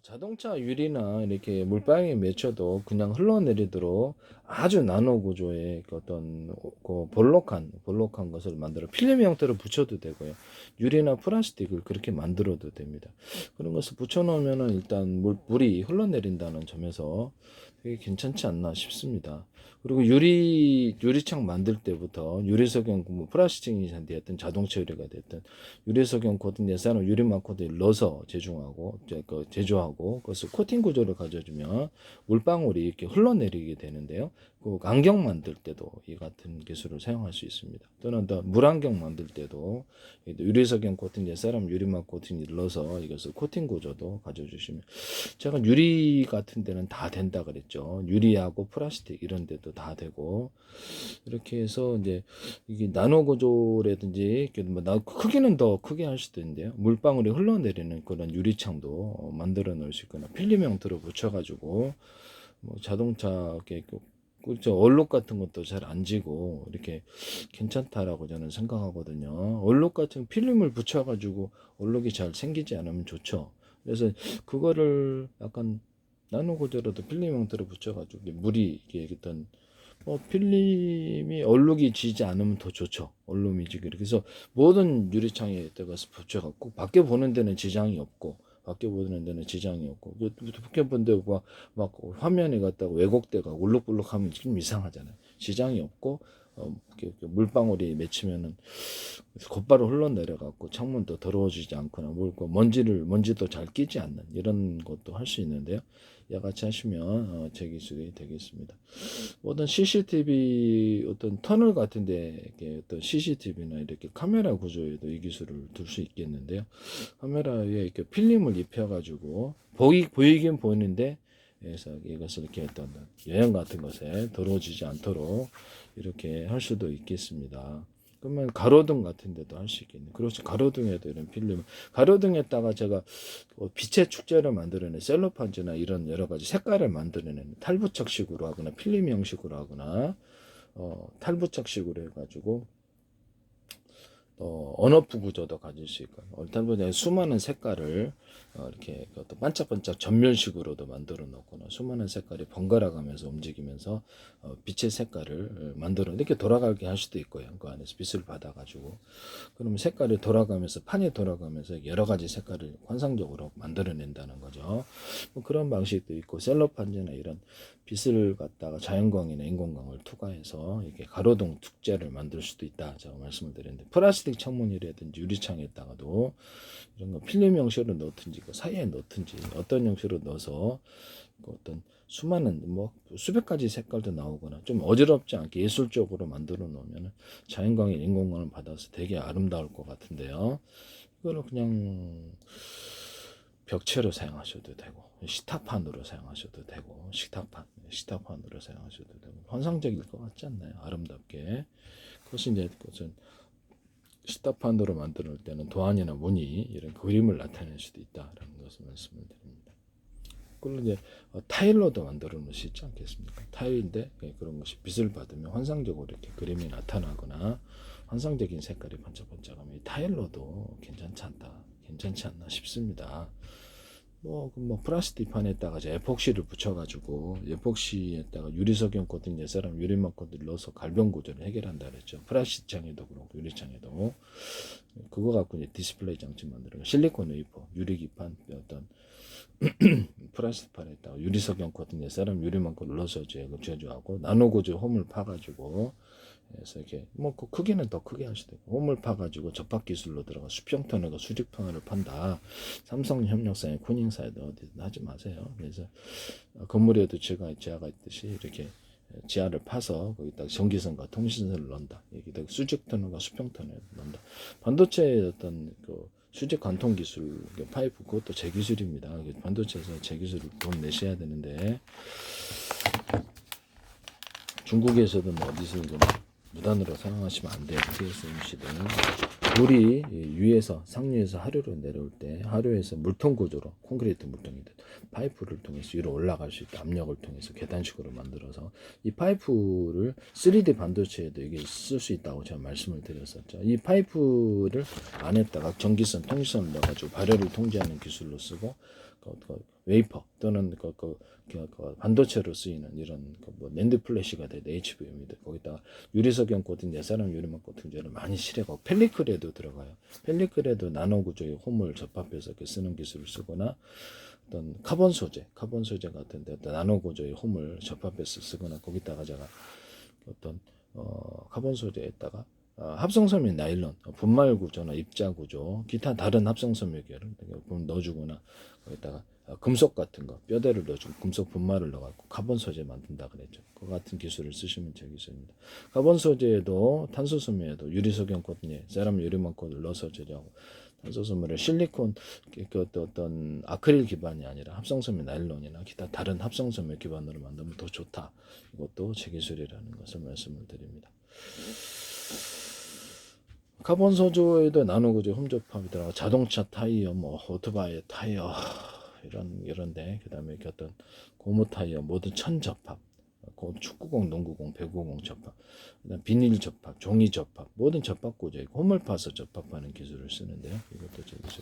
자동차 유리나 이렇게 물방에 맺혀도 그냥 흘러내리도록 아주 나노 구조의 그 어떤 그 볼록한 것을 만들어 필름 형태로 붙여도 되고요. 유리나 플라스틱을 그렇게 만들어도 됩니다. 그런 것을 붙여놓으면은 일단 물이 흘러내린다는 점에서 되게 괜찮지 않나 싶습니다. 그리고 유리창 만들 때부터 유리석영 뭐 플라스틱이 됐든 자동차 유리가 됐든 유리석영 코팅 예산을 유리막 코팅을 넣어서 제조하고 그것을 코팅 구조를 가져주면 물방울이 이렇게 흘러내리게 되는데요. 그 안경 만들 때도 이 같은 기술을 사용할 수 있습니다. 또는 더 물안경 만들 때도 유리석영 코팅 예사람 유리막 코팅을 넣어서 이것을 코팅 구조도 가져주시면 제가 유리 같은 데는 다 된다 그랬죠. 유리하고 플라스틱 이런 데도 다 되고 이렇게 해서 이제 이게 나노 구조라든지 뭐 크기는 더 크게 할 수도 있는데요. 물방울이 흘러내리는 그런 유리창도 만들어 놓을 수 있거나 필름 형태로 붙여가지고 뭐 자동차 그렇죠. 얼룩 같은 것도 잘 안 지고 이렇게 괜찮다라고 저는 생각하거든요. 얼룩 같은 필름을 붙여가지고 얼룩이 잘 생기지 않으면 좋죠. 그래서 그거를 약간 나노 구조로도 필름 형태로 붙여가지고 물이 이게 어떤 필름이 얼룩이 지지 않으면 더 좋죠. 얼룩이 지기 그래서 모든 유리창에 들어가서 붙여갖고 밖에 보는 데는 지장이 없고 밖에 보는 데는 지장이 없고 밖에 본 데가 막 화면에 갖다가 왜곡돼가 울룩불룩하면 좀 이상하잖아요. 지장이 없고 이렇게 물방울이 맺히면은 곧바로 흘러내려갖고 창문도 더러워지지 않거나 먼지도 잘 끼지 않는 이런 것도 할 수 있는데요. 이같이 하시면 제 기술이 되겠습니다. 어떤 CCTV 어떤 터널 같은데 어떤 CCTV나 이렇게 카메라 구조에도 이 기술을 둘 수 있겠는데요. 카메라에 이렇게 필름을 입혀가지고 보이긴 보이는데 그래서 이것을 이렇게 어떤 여행 같은 것에 더러워지지 않도록 이렇게 할 수도 있겠습니다. 그러면 가로등 같은 데도 할 수 있겠네. 그렇죠. 가로등에도 이런 필름, 가로등에다가 제가 빛의 축제를 만들어낸 셀로판지나 이런 여러 가지 색깔을 만들어낸 탈부착식으로 하거나 필름 형식으로 하거나 탈부착식으로 해가지고 언어프 구조도 가질 수 있고 일단 수많은 색깔을 이렇게 반짝반짝 전면식으로도 만들어 놓거나 수많은 색깔이 번갈아 가면서 움직이면서 빛의 색깔을 만들어 이렇게 돌아가게 할 수도 있고요. 그 안에서 빛을 받아 가지고 그러면 색깔이 돌아가면서 판이 돌아가면서 여러 가지 색깔을 환상적으로 만들어낸다는 거죠. 뭐 그런 방식도 있고 셀로판지나 이런 빛을 갖다가 자연광이나 인공광을 투과해서 이렇게 가로등 축제를 만들 수도 있다. 제가 말씀을 드렸는데 플라스틱 창문이라든지 유리창에다가도 이런 거 필름 형식으로 넣든지 그 사이에 넣든지 어떤 형식으로 넣어서 어떤 수많은 뭐 수백 가지 색깔도 나오거나 좀 어지럽지 않게 예술적으로 만들어 놓으면 자연광이 인공광을 받아서 되게 아름다울 것 같은데요. 이거를 그냥 벽체로 사용하셔도 되고 식탁판으로 사용하셔도 되고 식탁판으로 사용하셔도 되고 환상적일 것 같지 않나요? 아름답게 그것이 이제 그것은 식탁판으로 만들 때는 도안이나 무늬 이런 그림을 나타낼 수도 있다라는 것을 말씀을 드립니다. 그걸로 이제 타일로도 만들어 놓을 수 있지 않겠습니까? 타일인데 그런 것이 빛을 받으면 환상적으로 이렇게 그림이 나타나거나 환상적인 색깔이 번쩍번쩍하면 이 타일로도 괜찮지 않나 싶습니다. 플라스틱 판에다가 이제 에폭시를 붙여가지고 에폭시에다가 유리석영 코팅 옛사람 유리막 코팅을 넣어서 갈변 구조를 해결한다 그랬죠. 플라스틱 창에도 그렇고 유리창에도 그거 갖고 이제 디스플레이 장치 만들어요. 실리콘 웨이퍼 유리기판 어떤 플라스틱 판에다가 유리석영 코팅 옛사람 유리막 코팅을 넣어서 제조하고 나노 구조 홈을 파가지고 그래서 이렇게 그 크기는 더 크게 할 수도 있고 홈을 파가지고 접합 기술로 들어가 수평 터널과 수직 터널을 판다. 삼성 협력사에 코닝사에도 어디든 하지 마세요. 그래서 건물에도 지하가 있듯이 이렇게 지하를 파서 거기다 전기선과 통신선을 넣는다. 여기다 수직 터널과 수평 터널을 넣는다. 반도체의 어떤 수직 관통 기술 파이프 그것도 제 기술입니다. 반도체에서 제 기술을 돈 내셔야 되는데 중국에서든 어디서든 무단으로 사용하시면 안 돼요. TSMC는 물이 위에서 상류에서 하류로 내려올 때 하류에서 물통 구조로 콘크리트 물통이든 파이프를 통해서 위로 올라갈 수 있다. 압력을 통해서 계단식으로 만들어서 이 파이프를 3D 반도체에도 이게 쓸 수 있다고 제가 말씀을 드렸었죠. 이 파이프를 안에다가 전기선 통신선을 넣어가지고 발열을 통제하는 기술로 쓰고 웨이퍼 또는 반도체로 쓰이는 이런 뭐 낸드 플래시가 된 HVM이다. 거기다가 유리석영 코팅, 내사람 유리막 코팅제를 많이 칠해가고 펠리클에도 들어가요. 펠리클에도 나노 구조의 홈을 접합해서 이렇게 쓰는 기술을 쓰거나 어떤 카본 소재 같은데 나노 구조의 홈을 접합해서 쓰거나 거기다가 제가 어떤 카본 소재에다가 합성섬유 나일론, 분말 구조나 입자 구조, 기타 다른 합성섬유 계를 넣어주거나 거기다가 금속 같은 거 뼈대를 넣어주고 금속 분말을 넣어갖고 카본 소재 만든다 그랬죠. 그 같은 기술을 쓰시면 제 기술입니다. 카본 소재에도 탄소섬유에도 유리석영 코팅에 세럼 유리막 코드를 넣어서 제조하고 탄소섬유를 실리콘 어떤 아크릴 기반이 아니라 합성섬유 나일론이나 기타 다른 합성섬유 기반으로 만들면 더 좋다. 이것도 제 기술이라는 것을 말씀을 드립니다. 카본 소재에도 나노구조 홈접합이 들어가 자동차 타이어, 뭐 오토바이 타이어 이런데 그다음에 어떤 고무 타이어 모든 천 접합, 축구공, 농구공, 배구공 접합, 그다음 비닐 접합, 종이 접합 모든 접합 구조에 홈을 파서 접합하는 기술을 쓰는데요. 이것도 제 기술.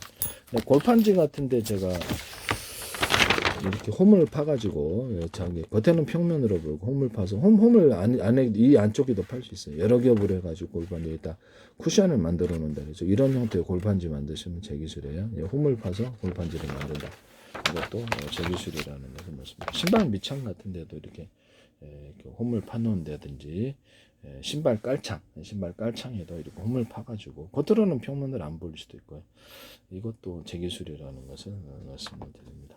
골판지 같은데 제가 이렇게 홈을 파가지고 자기 겉에는 평면으로 보이고 홈을 파서 홈을 안에 이 안쪽에도 팔 수 있어요. 여러 겹으로 해가지고 골판지에다 쿠션을 만들어 놓는다. 그래서 이런 형태의 골판지 만드시면 제 기술이에요. 홈을 파서 골판지를 만든다. 이것도 제 기술이라는 것을 말씀드립니다. 신발 밑창 같은데도 이렇게 홈을 파놓는다든지 신발 깔창에도 이렇게 홈을 파가지고 겉으로는 평면을 안 보일 수도 있고요. 이것도 제 기술이라는 것을 말씀을 드립니다.